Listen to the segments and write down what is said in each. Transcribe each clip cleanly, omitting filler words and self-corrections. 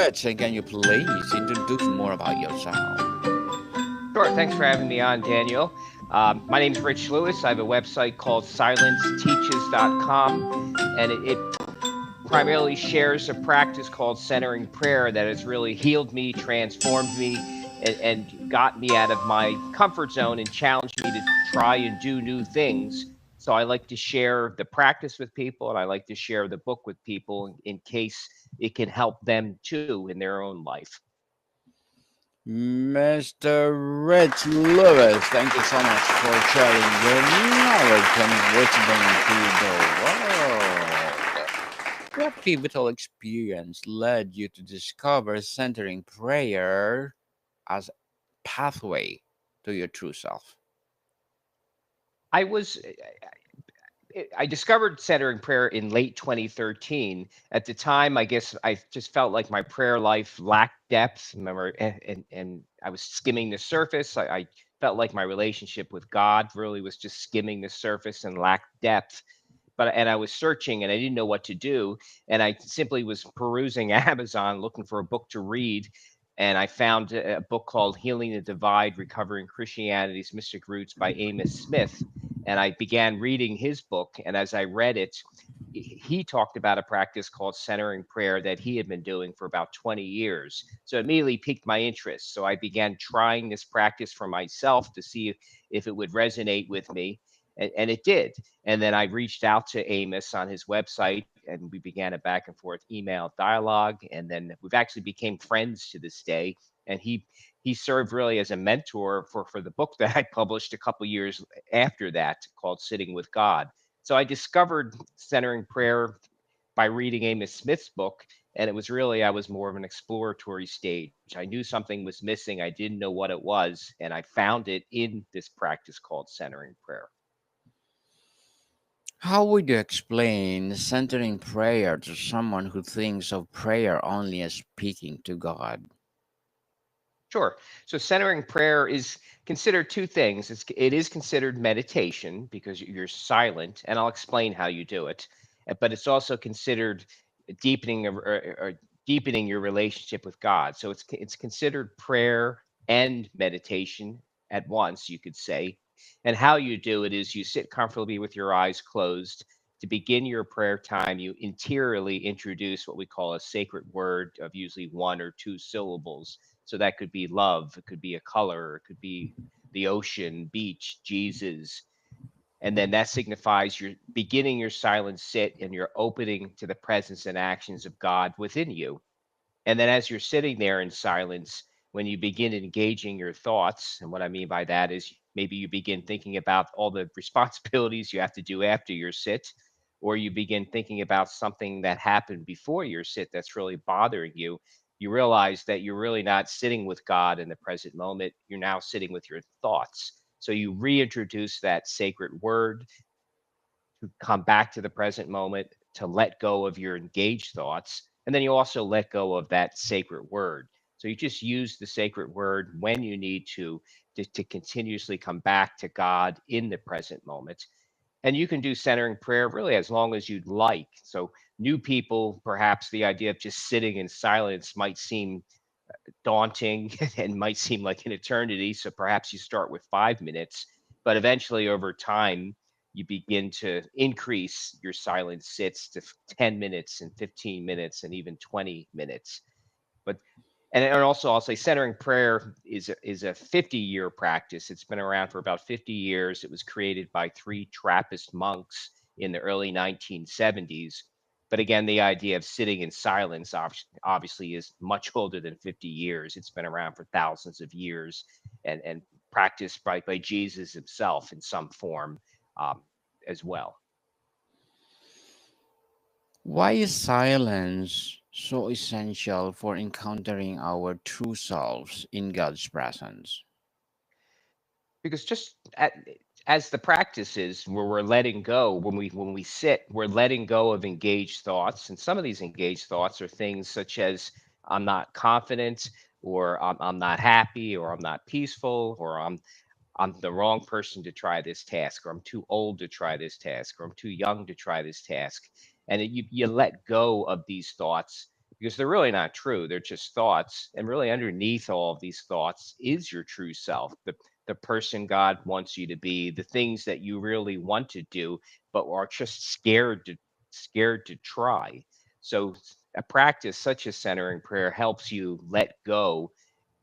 Rich, and can you please introduce more about yourself? Sure. Thanks for having me on, Daniel. My name's Rich Lewis. I have a website called silenceteaches.com, and it primarily shares a practice called centering prayer that has really healed me, transformed me, and got me out of my comfort zone and challenged me to try and do new things. So I like to share the practice with people, and I like to share the book with people in case it can help them too in their own life. Mr. Rich Lewis, thank you so much for sharing your knowledge and wisdom to the world. What pivotal experience led you to discover centering prayer as a pathway to your true self? I was I discovered centering prayer in late 2013. At the time, I guess I just felt like my prayer life lacked depth. Remember, and I was skimming the surface. I felt like my relationship with God really was just skimming the surface and lacked depth. And I was searching and I didn't know what to do. And I simply was perusing Amazon looking for a book to read. And I found a book called Healing the Divide: Recovering Christianity's Mystic Roots by Amos Smith, and I began reading his book. And as I read it, he talked about a practice called centering prayer that he had been doing for about 20 years. So it immediately piqued my interest. So I began trying this practice for myself to see if it would resonate with me. And it did. And then I reached out to Amos on his website and we began a back and forth email dialogue. And then we've actually became friends to this day. And he served really as a mentor for the book that I published a couple years after that called Sitting with God. So I discovered centering prayer by reading Amos Smith's book. And it was really, I was more of an exploratory stage. I knew something was missing. I didn't know what it was. And I found it in this practice called centering prayer. How would you explain centering prayer to someone who thinks of prayer only as speaking to God? Sure. So centering prayer is considered two things. It is considered meditation because you're silent, and I'll explain how you do it. But it's also considered or deepening your relationship with God. So it's considered prayer and meditation at once, you could say. And how you do it is you sit comfortably with your eyes closed. To begin your prayer time, you interiorly introduce what we call a sacred word of usually one or two syllables. So that could be love, it could be a color, it could be the ocean, beach, Jesus. And then that signifies you're beginning your silent sit and you're opening to the presence and actions of God within you. And then as you're sitting there in silence, when you begin engaging your thoughts, and what I mean by that is maybe you begin thinking about all the responsibilities you have to do after your sit, or you begin thinking about something that happened before your sit that's really bothering you. You realize that you're really not sitting with God in the present moment. You're now sitting with your thoughts. So you reintroduce that sacred word to come back to the present moment, to let go of your engaged thoughts. And then you also let go of that sacred word. So you just use the sacred word when you need to continuously come back to God in the present moment. And you can do centering prayer really as long as you'd like. So, new people, perhaps the idea of just sitting in silence might seem daunting and might seem like an eternity. So perhaps you start with 5 minutes, but eventually over time, you begin to increase your silent sits to 10 minutes and 15 minutes and even 20 minutes. But and also I'll say centering prayer is a 50-year practice. It's been around for about 50 years. It was created by three Trappist monks in the early 1970s. But again, the idea of sitting in silence obviously is much older than 50 years. It's been around for thousands of years and practiced by Jesus himself in some form um, as well. Why is silence so essential for encountering our true selves in God's presence? Because as the practice is where we're letting go when we sit, we're letting go of engaged thoughts, and some of these engaged thoughts are things such as I'm not confident, or I'm not happy, or I'm not peaceful, or I'm the wrong person to try this task, or I'm too old to try this task, or I'm too young to try this task. And you let go of these thoughts because they're really not true. They're just thoughts. And really underneath all of these thoughts is your true self, the person God wants you to be, the things that you really want to do, but are just scared to try. So a practice such as centering prayer helps you let go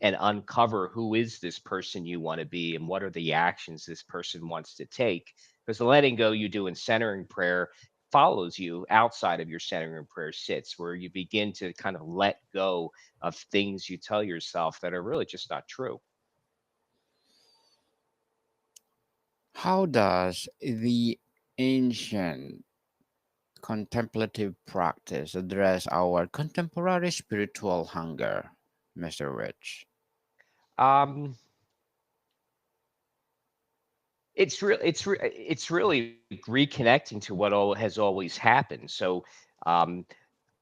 and uncover who is this person you want to be and what are the actions this person wants to take. Because the letting go you do in centering prayer follows you outside of your centering prayer sits, where you begin to kind of let go of things you tell yourself that are really just not true. How does the ancient contemplative practice address our contemporary spiritual hunger, Mr. Rich? Um, it's really reconnecting to what all has always happened. So um,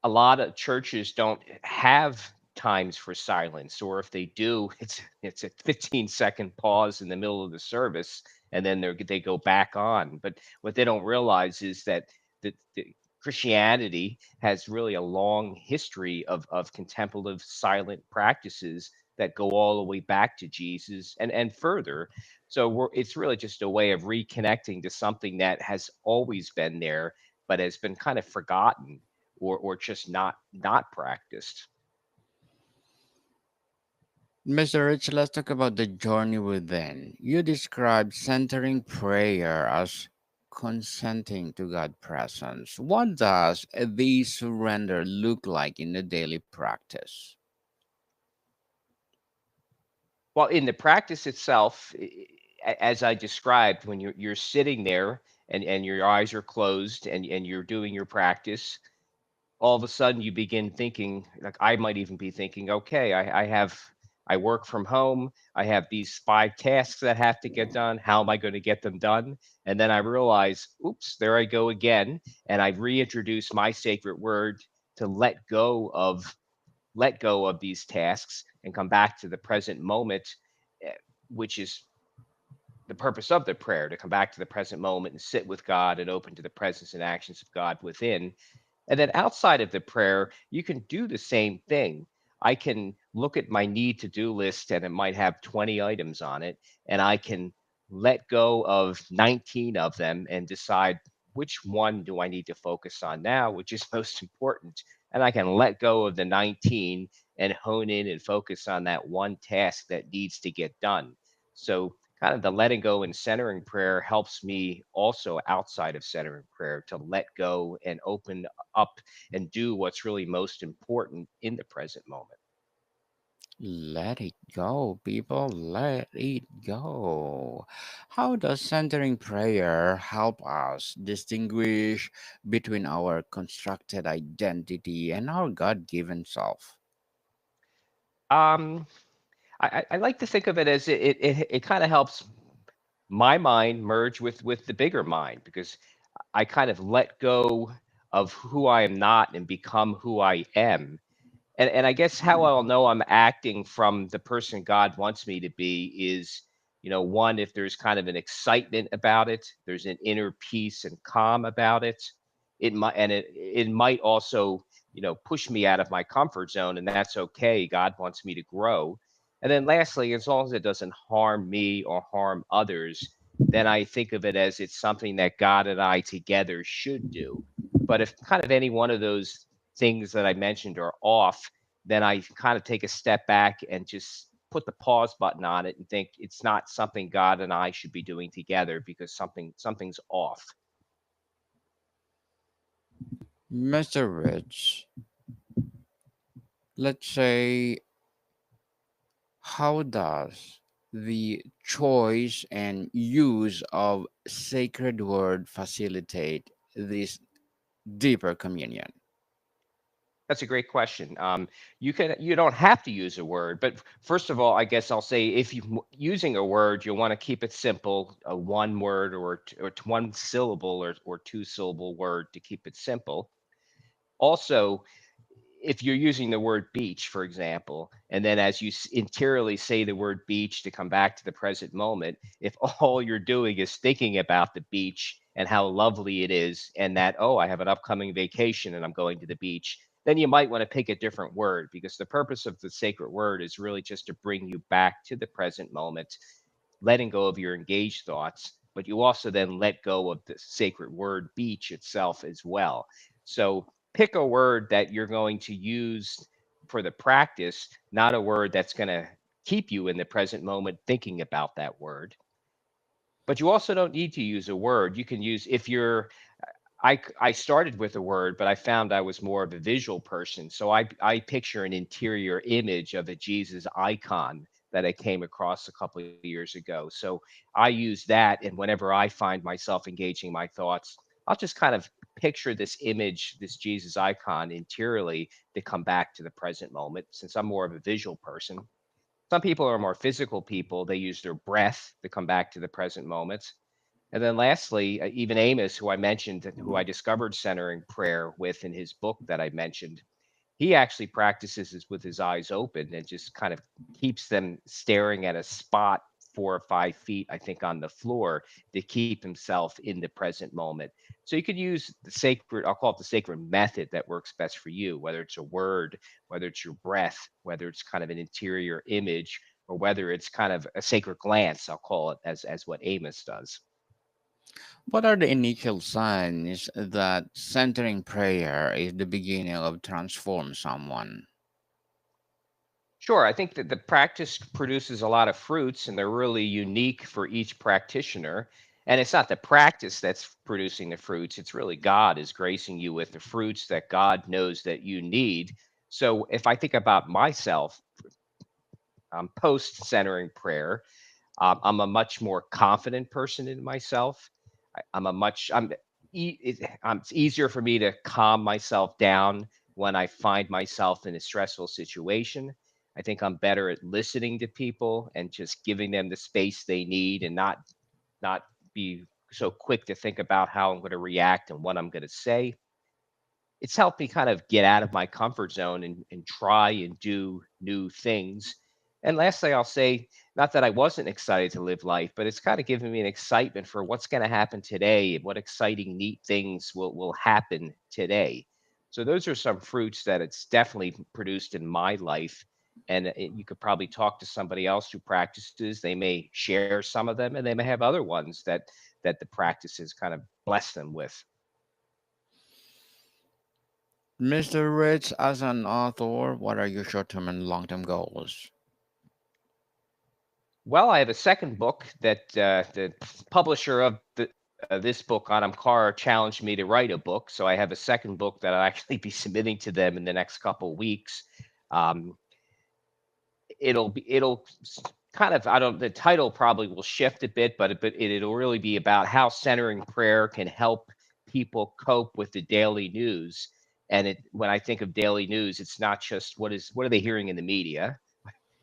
a lot of churches don't have times for silence, or if they do, it's a 15-second pause in the middle of the service, and then they go back on. But what they don't realize is that the Christianity has really a long history of contemplative silent practices that go all the way back to Jesus and further. So it's really just a way of reconnecting to something that has always been there, but has been kind of forgotten or just not practiced. Mr. Rich, let's talk about the journey within. You described centering prayer as consenting to God's presence. What does the surrender look like in the daily practice? Well, in the practice itself, as I described, when you're sitting there and your eyes are closed and you're doing your practice, all of a sudden you begin thinking, like I might even be thinking, okay, I work from home, I have these 5 tasks that have to get done, how am I going to get them done? And then I realize, oops, there I go again, and I reintroduce my sacred word to let go of these tasks and come back to the present moment, eh, which is the purpose of the prayer, to come back to the present moment and sit with God and open to the presence and actions of God within. And then outside of the prayer, you can do the same thing. I can look at my need to do list and it might have 20 items on it, and I can let go of 19 of them and decide which one do I need to focus on now, which is most important. And I can let go of the 19 and hone in and focus on that one task that needs to get done. So, kind of the letting go and centering prayer helps me also outside of centering prayer to let go and open up and do what's really most important in the present moment. Let it go, people. Let it go. How does centering prayer help us distinguish between our constructed identity and our God given self? Um, I like to think of it as it kind of helps my mind merge with the bigger mind, because I kind of let go of who I am not and become who I am. And I guess how I'll know I'm acting from the person God wants me to be is, one, if there's kind of an excitement about it, there's an inner peace and calm about it. It might also, push me out of my comfort zone, and that's okay. God wants me to grow. And then lastly, as long as it doesn't harm me or harm others, then I think of it as it's something that God and I together should do. But if kind of any one of those things that I mentioned are off, then I kind of take a step back and just put the pause button on it and think it's not something God and I should be doing together, because something's off. Mr. Rich, let's say, how does the choice and use of sacred word facilitate this deeper communion? That's a great question. You don't have to use a word, but first of all, I guess I'll say if you using a word, you'll want to keep it simple, a one word or one syllable or two syllable word to keep it simple. Also, if you're using the word beach, for example, and then as you interiorly say the word beach to come back to the present moment, if all you're doing is thinking about the beach and how lovely it is, and that, oh, I have an upcoming vacation and I'm going to the beach, then you might want to pick a different word, because the purpose of the sacred word is really just to bring you back to the present moment, letting go of your engaged thoughts, but you also then let go of the sacred word beach itself as well. So pick a word that you're going to use for the practice, not a word that's going to keep you in the present moment thinking about that word. But you also don't need to use a word. You can use, if you're, I started with a word, but I found I was more of a visual person. So I picture an interior image of a Jesus icon that I came across a couple of years ago. So I use that, and whenever I find myself engaging my thoughts, I'll just kind of picture this image, this Jesus icon interiorly, to come back to the present moment. Since I'm more of a visual person, some people are more physical people. They use their breath to come back to the present moment. And then lastly, even Amos, who I mentioned, who I discovered centering prayer with in his book that I mentioned, he actually practices this with his eyes open and just kind of keeps them staring at a spot 4 or 5 feet, I think, on the floor, to keep himself in the present moment. So you could use the sacred, I'll call it the sacred method that works best for you, whether it's a word, whether it's your breath, whether it's kind of an interior image, or whether it's kind of a sacred glance, I'll call it, as what Amos does. What are the initial signs that centering prayer is the beginning of transform someone? Sure, I think that the practice produces a lot of fruits, and they're really unique for each practitioner. And it's not the practice that's producing the fruits, it's really God is gracing you with the fruits that God knows that you need. So if I think about myself, post centering prayer, I'm a much more confident person in myself. I'm a much it's easier for me to calm myself down when I find myself in a stressful situation. I think I'm better at listening to people and just giving them the space they need, and not be so quick to think about how I'm going to react and what I'm going to say. It's helped me kind of get out of my comfort zone, and try and do new things. And lastly, I'll say, not that I wasn't excited to live life, but it's kind of given me an excitement for what's going to happen today, and what exciting, neat things will happen today. So those are some fruits that it's definitely produced in my life. And you could probably talk to somebody else who practices. They may share some of them, and they may have other ones that the practices kind of bless them with. Mr. Rich, as an author, what are your short term and long term goals? Well, I have a second book that the publisher of this book, Autumn Carr, challenged me to write a book. So I have a second book that I'll actually be submitting to them in the next couple weeks. Um, it'll kind of, I don't, the title probably will shift a bit, it'll really be about how centering prayer can help people cope with the daily news. And when I think of daily news, it's not just what are they hearing in the media.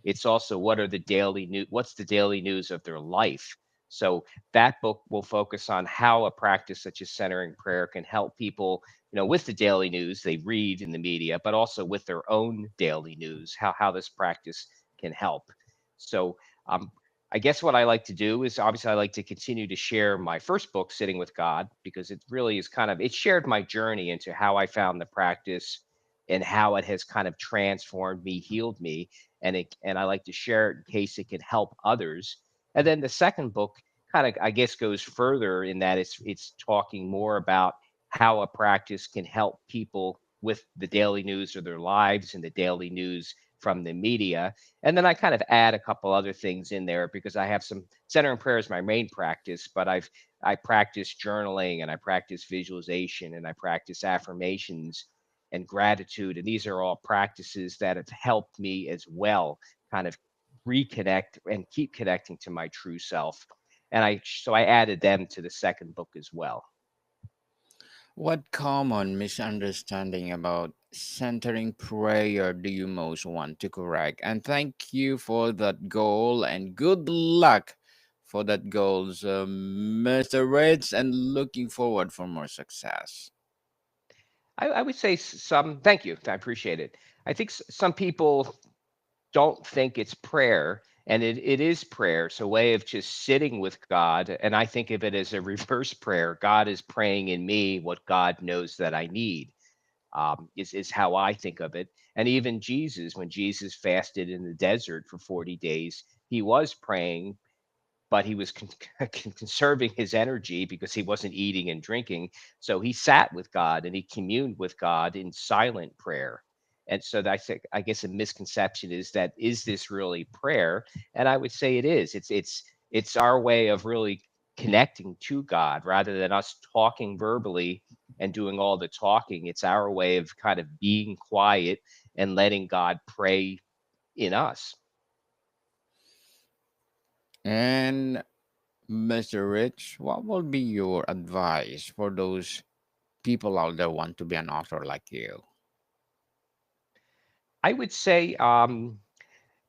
It's also what's the daily news of their life. So that book will focus on how a practice such as centering prayer can help people, with the daily news they read in the media, but also with their own daily news, how this practice can help. So um, I guess what I like to do is, obviously, I like to continue to share my first book, Sitting with God, because it really is kind of, it shared my journey into how I found the practice, and how it has kind of transformed me, healed me, and I like to share it in case it can help others. And then the second book kind of, I guess, goes further in that it's talking more about how a practice can help people with the daily news of their lives and the daily news from the media. And then I kind of add a couple other things in there, because I have some, center and prayer is my main practice, but I practice journaling, and I practice visualization, and I practice affirmations and gratitude. And these are all practices that have helped me as well, kind of reconnect and keep connecting to my true self. And I added them to the second book as well. What common misunderstanding about centering prayer do you most want to correct? And thank you for that goal and good luck for that goals, Mr. Rich, and looking forward for more success. I would say some, thank you. I appreciate it. I think some people don't think it's prayer, and it is prayer. It's a way of just sitting with God. And I think of it as a reverse prayer. God is praying in me what God knows that I need. is how I think of it. And even Jesus, when Jesus fasted in the desert for 40 days, he was praying, but he was conserving his energy because he wasn't eating and drinking. So he sat with God and he communed with God in silent prayer. And so that's, I guess, a misconception is that, is this really prayer? And I would say it is. It's our way of really connecting to God rather than us talking verbally and doing all the talking. It's our way of kind of being quiet and letting God pray in us. And Mr. Rich, what will be your advice for those people out there want to be an author like you? I would say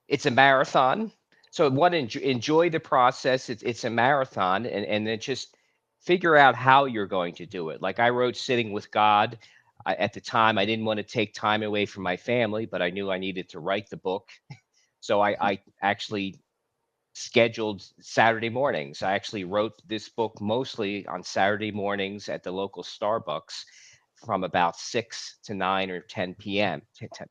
it's a marathon. So one, enjoy the process. It's a marathon, and then just figure out how you're going to do it. Like I wrote Sitting with God. At the time, I didn't want to take time away from my family, but I knew I needed to write the book. So I actually scheduled Saturday mornings. I actually wrote this book mostly on Saturday mornings at the local Starbucks from about 6 to 9 or 10 p.m.,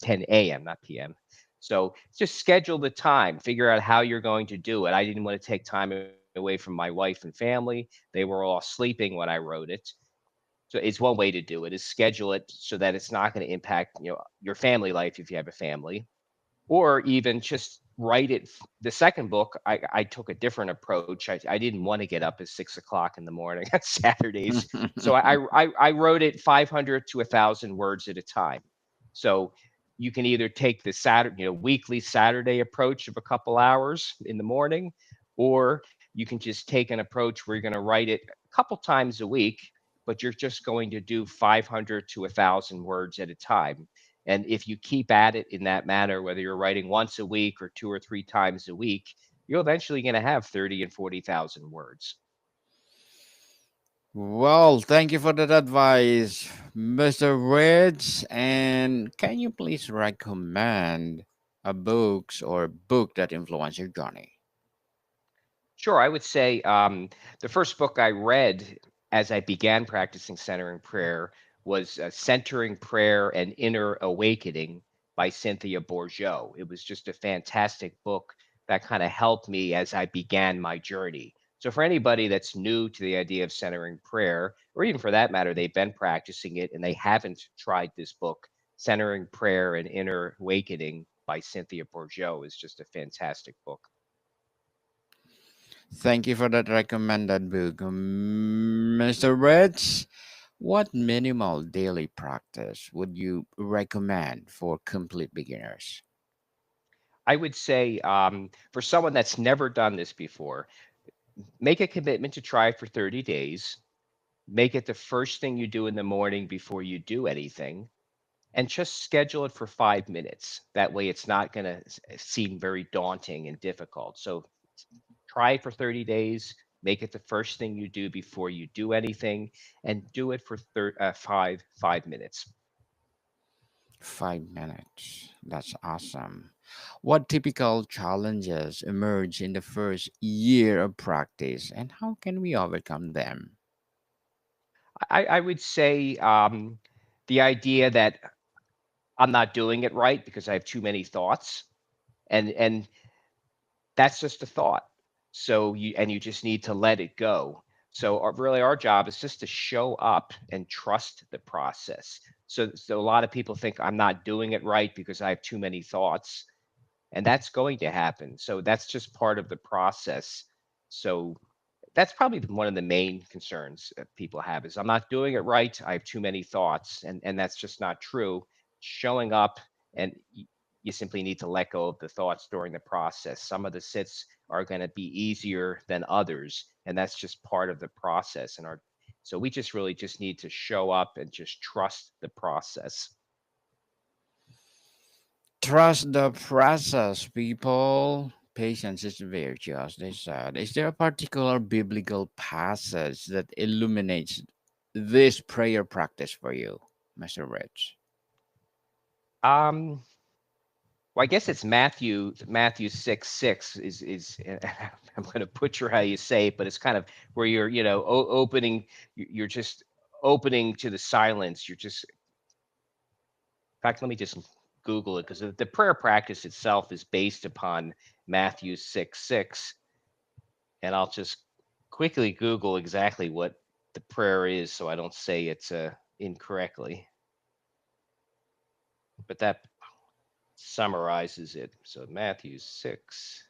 10 a.m., not p.m. So just schedule the time, figure out how you're going to do it. I didn't want to take time away from my wife and family. They were all sleeping when I wrote it. So it's one way to do it, is schedule it so that it's not going to impact, your family life if you have a family, or even just write it. The second book, I took a different approach. I didn't want to get up at 6 o'clock in the morning on Saturdays. So I wrote it 500 to 1,000 words at a time. So you can either take the Saturday, weekly Saturday approach of a couple hours in the morning, or you can just take an approach where you're going to write it a couple times a week, but you're just going to do 500 to 1,000 words at a time. And if you keep at it in that manner, whether you're writing once a week or 2 or 3 times a week, you're eventually going to have 30 and 40,000 words. Well, thank you for that advice, Mr. Rich. And can you please recommend a books or book that influenced your journey? Sure, I would say the first book I read as I began practicing centering prayer was Centering Prayer and Inner Awakening by Cynthia Bourgeot. It was just a fantastic book that kind of helped me as I began my journey. So, for anybody that's new to the idea of centering prayer, or even for that matter, they've been practicing it and they haven't tried this book, Centering Prayer and Inner Awakening by Cynthia Bourgeot, is just a fantastic book. Thank you for that recommended book, Mr. Rich. What minimal daily practice would you recommend for complete beginners? I would say for someone that's never done this before, make a commitment to try it for 30 days. Make it the first thing you do in the morning before you do anything, and just schedule it for 5 minutes. That way, it's not going to seem very daunting and difficult. So, try it for 30 days. Make it the first thing you do before you do anything, and do it for 5 minutes. 5 minutes. That's awesome. What typical challenges emerge in the first year of practice, and how can we overcome them? I would say the idea that I'm not doing it right because I have too many thoughts, and that's just a thought. So you just need to let it go. So really our job is just to show up and trust the process. So a lot of people think I'm not doing it right because I have too many thoughts, and that's going to happen. So that's just part of the process. So that's probably one of the main concerns that people have, is I'm not doing it right. I have too many thoughts, and that's just not true. Showing up, and you simply need to let go of the thoughts during the process. Some of the sits are going to be easier than others, and that's just part of the process. And our so we just really just need to show up and just trust the process. Trust the process, people. Patience is virtue, as they said. Is there a particular biblical passage that illuminates this prayer practice for you, Mr. Rich? Um, Well, I guess it's Matthew 6:6 is I'm going to butcher how you say it, but it's kind of where you're opening, you're just opening to the silence. You're just fact, let me just Google it because the prayer practice itself is based upon Matthew 6:6. And I'll just quickly Google exactly what the prayer is so I don't say it's incorrectly. But that summarizes it. So Matthew 6.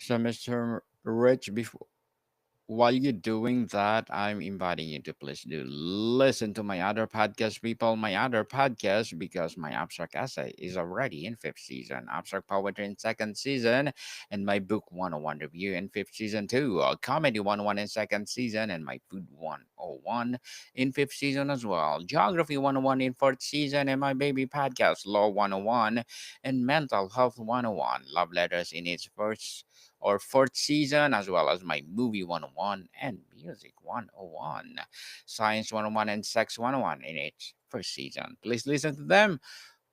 So, Mr. Rich, before while you're doing that, I'm inviting you to please do listen to my other podcast, people. My other podcast, because my abstract essay is already in fifth season, abstract poetry in second season, and my book 101 review in fifth season too. Comedy 101 in second season, and my food 101 in fifth season as well. Geography 101 in fourth season, and my baby podcast, Law 101, and mental health 101. Love letters in its first or fourth season, as well as my movie 101 and music 101, science 101 and sex 101 in its first season. Please listen to them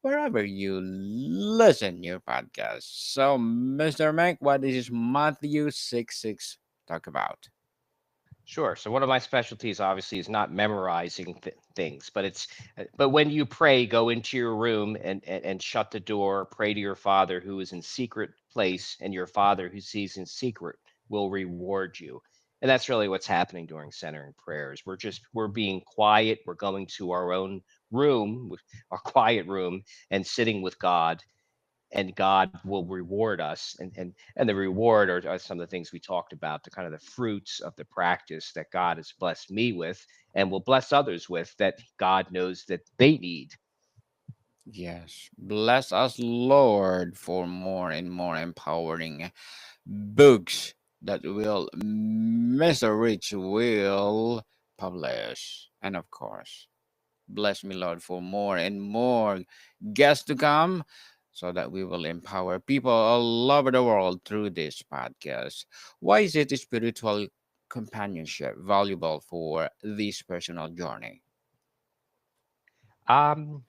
wherever you listen your podcast. So, Mr. Mac, what is Matthew 6:6 talk about? Sure. So one of my specialties obviously is not memorizing things, but but when you pray, go into your room and shut the door, pray to your Father who is in secret place, and your Father who sees in secret will reward you. And that's really what's happening during centering prayers. We're being quiet, we're going to our own room, our quiet room, and sitting with God, and God will reward us. And the reward are some of the things we talked about, the kind of the fruits of the practice that God has blessed me with and will bless others with that God knows that they need. Yes, bless us, Lord, for more and more empowering books that will Mr. Rich will publish. And of course, bless me, Lord, for more and more guests to come so that we will empower people all over the world through this podcast. Why is it spiritual companionship valuable for this personal journey? Um,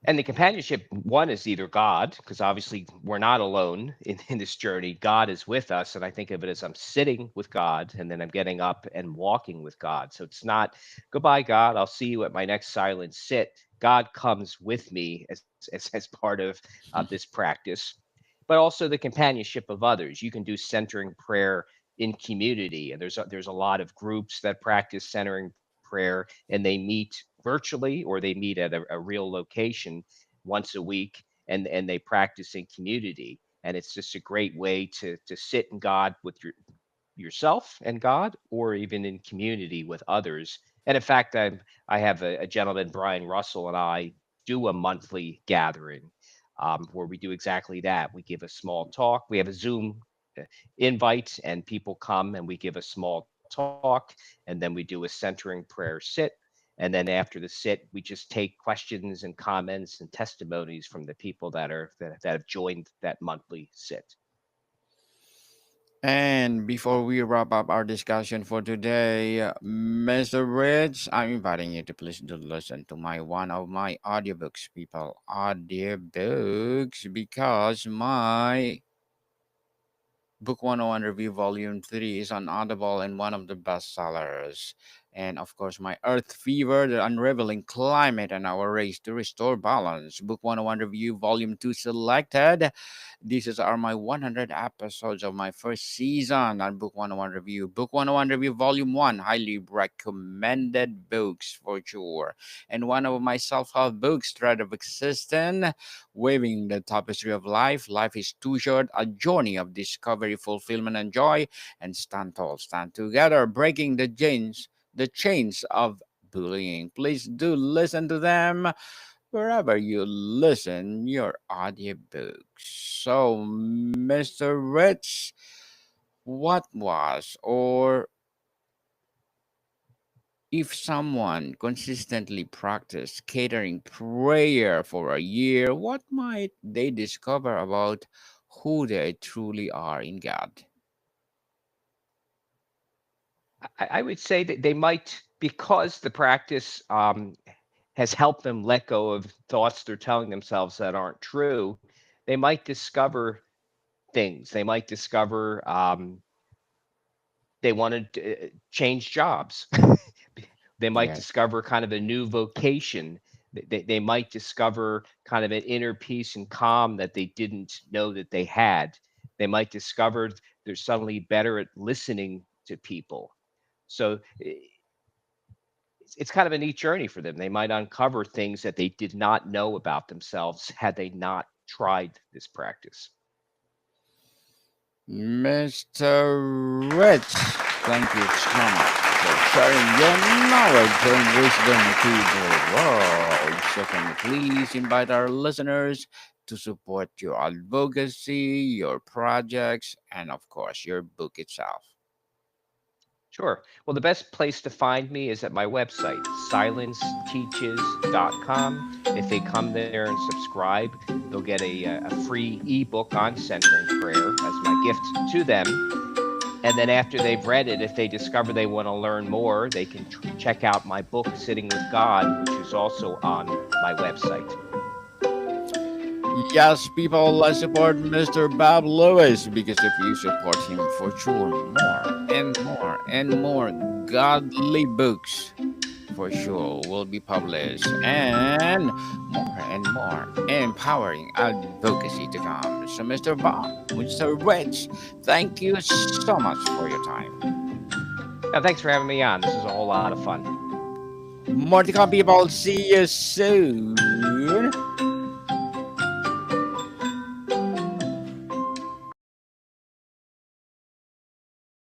and the companionship one is either God, because obviously we're not alone in this journey. God is with us. And I think of it as I'm sitting with God and then I'm getting up and walking with God. So it's not goodbye, God. I'll see you at my next silent sit. God comes with me as part of this practice, but also the companionship of others. You can do centering prayer in community, and there's a lot of groups that practice centering prayer, and they meet virtually or they meet at a real location once a week, and they practice in community. And it's just a great way to sit in God with yourself and God, or even in community with others. And in fact, I have a gentleman, Brian Russell, and I do a monthly gathering where we do exactly that. We give a small talk. We have a Zoom uh, invite, and people come and we give a small talk, and then we do a centering prayer sit. And then after the sit, we just take questions and comments and testimonies from the people that have joined that monthly sit. And before we wrap up our discussion for today, Mr. Rich, I'm inviting you to please do listen to my one of my audiobooks, people. Audiobooks, because my Book 101 Review Volume 3 is on Audible and one of the best sellers. And of course, my Earth Fever, The Unraveling Climate and Our Race to Restore Balance. Book 101 Review Volume 2 selected. These are my 100 episodes of my first season on Book 101 Review. Book 101 Review Volume 1, highly recommended books for sure. And one of my self-help books, Thread of Existence, Waving the Tapestry of Life. Life is too short, a journey of discovery, fulfillment, and joy. And stand tall, stand together, breaking the chains of bullying. Please do listen to them wherever you listen your audiobooks. So, Mr. Rich, what was or if someone consistently practiced catering prayer for a year, what might they discover about who they truly are in God? I would say that they might, because the practice has helped them let go of thoughts they're telling themselves that aren't true, they might discover things. They might discover they want to change jobs. They might Yes. discover kind of a new vocation. They might discover kind of an inner peace and calm that they didn't know that they had. They might discover they're suddenly better at listening to people. So it's kind of a neat journey for them. They might uncover things that they did not know about themselves had they not tried this practice. Mr. Rich, thank you so much for sharing your knowledge and wisdom to the world. So can you please invite our listeners to support your advocacy, your projects, and of course your book itself? Sure. Well, the best place to find me is at my website, silenceteaches.com. If they come there and subscribe, they'll get a free ebook on centering prayer as my gift to them. And then after they've read it, if they discover they want to learn more, they can check out my book, Sitting with God, which is also on my website. Yes, people, let's support Mr. Bob Lewis because if you support him, for sure, more and more and more godly books for sure will be published and more empowering advocacy to come. So, Mr. Bob, Mr. Rich, thank you so much for your time. Now, thanks for having me on. This is a whole lot of fun. More to come, people. See you soon.